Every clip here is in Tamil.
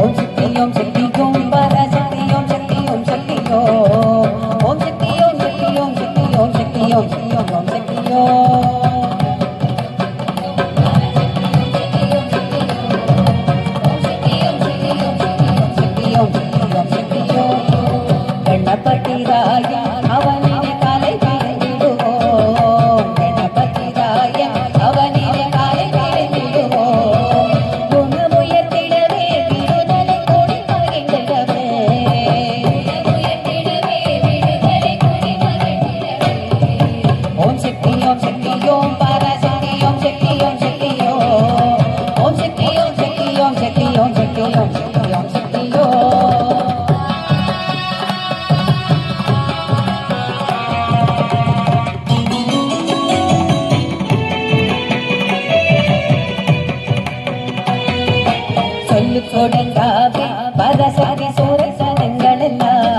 ஓம் சக்தி ஓம் சக்தி ஓம் பராசக்தி ஓம் சக்தி ஓம் சக்தி ஓம் சக்தி ஓம் சக்தி ஓம் சக்தி ஓம் சக்தி ஓம் சக்தி ஓம் சக்தி கணபதி ராய அவனின் காலை பிடிந்திடுவோம் கணபதி ராய அவனின் காலை பிடிந்திடுவோம் குணமுயர்த்திடவே விடுதலை கொடி மகிழ்ந்திடவே ஓம் சக்தி ஓம் சக்தி ஓம் பராசக்தி ஓம் சக்தி ஓம் சக்தி ஓம் சக்தி ஓம் சக்தி ஓம் சக்தி ஓம் சக்தி ஓம் சக்தி ஓம் சக்தி சொல்லு கொடுங்காவே பரசக்தி சூரசனங்களெல்லாம்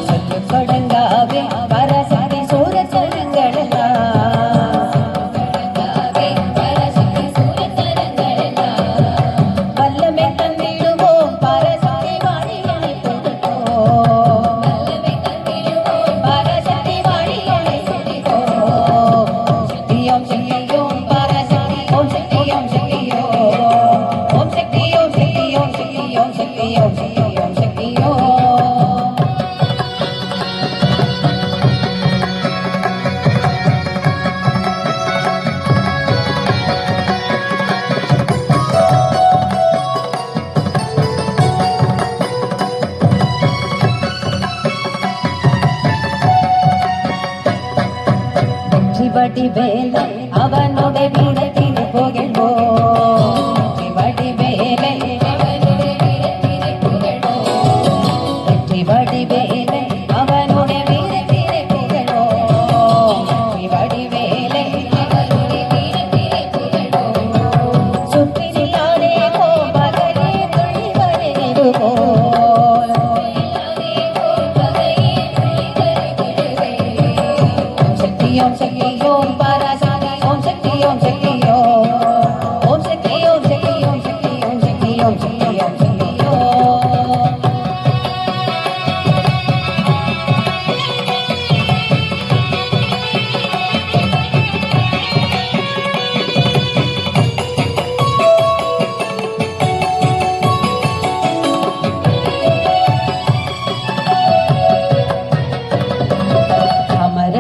சொல்லு கொடுங்காவே பரசக்தி சூரசனங்களெல்லாம் வல்லமை தந்திடுவோம் பரசக்தி வாணியை துதிப்போம் பரசக்தி வாணியை துதிப்போம் ஓம் சக்தி ஓம் பராசக்தி ஓம் சக்தி ஓம் சக்தி ஓம் சக்தி ஓம் சக்தி ஓம் சக்தி ஓம் சக்தி ஓம் சக்தி ஓம் சக்தி வெற்றிவடி வேலை அவனுடைய வீரத்தினை புகழ்வோம் வெற்றிவடி வேலை வெற்றிவடி வேலை அவனுடைய வீரத்தினை புகழ்வோம் வெற்றிவடி வேலை சுற்றிலானே பகலே துள்ளி வருவோம் ஓம் சக்தி ஓம் பராசக்தி ஓம் சக்தி ஓம் சக்தி ஓம் சக்தி ஓம் சக்தி ஓம் சக்தி ஓம் சக்தி ஓம் சக்தி ஓம் சக்தி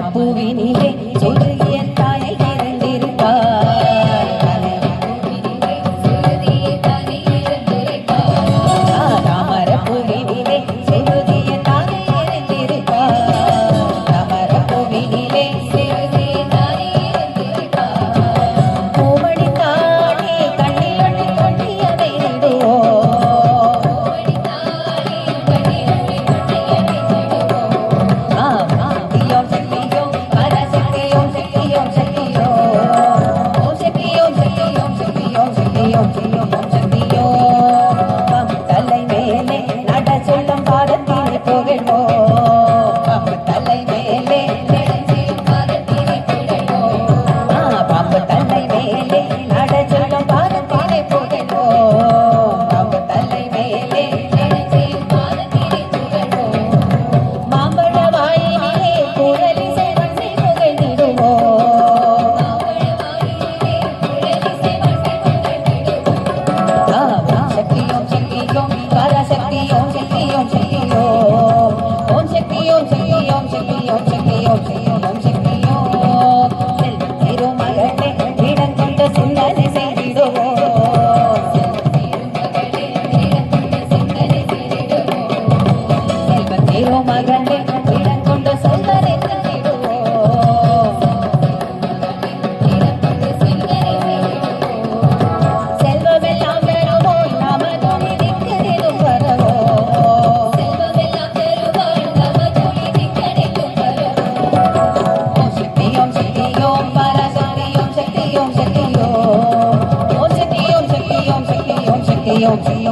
பூவினிலே சொல்லிய தாயை இறந்திருப்பார் தாமர பூவினிலே செலுதிய தாயை இறந்திருப்பார் தாமர பூவினிலே பூமணி தானே கண்ணில் கொண்டியதை தலை மேலே நட சொல்லும் பாதத்தினை புகழ்வோம் தலை மேலே பாம்பு தலை மேலே நட சொல்லும் பாதத்தினை புகழ்வோம் தலை மேலே மாம்பழ வாயினிலே குழலிசை வண்ணை புகழ்ந்திடுவோம் சக்தி ஓம் சக்தி ஓம் பராசக்தி ஓம் சக்தி ஓம் சக்தி ஓம் சக்தி ஓம் சக்தி ஓம் சக்தி ஓம் சக்தி ஓம் சக்தி ஓம் சக்தி ஓம் திருமகளே இடம் கொண்ட சிந்தனை செய்திடுவோம் திருமகளே இடம் கொண்ட சிந்தனை செல்வமெல்லாம் பெறுவோம் நமது நிதிக்கரிலும் வரவோம் ஓம் சக்தி ஓம் சக்தி ஓம் பராசக்தி ஓம் சக்தி ஓம் சக்தி ஓம் சக்தி ஓம் சக்தி ஓம் சக்தி ஓம் சக்தி ஓம் சக்தி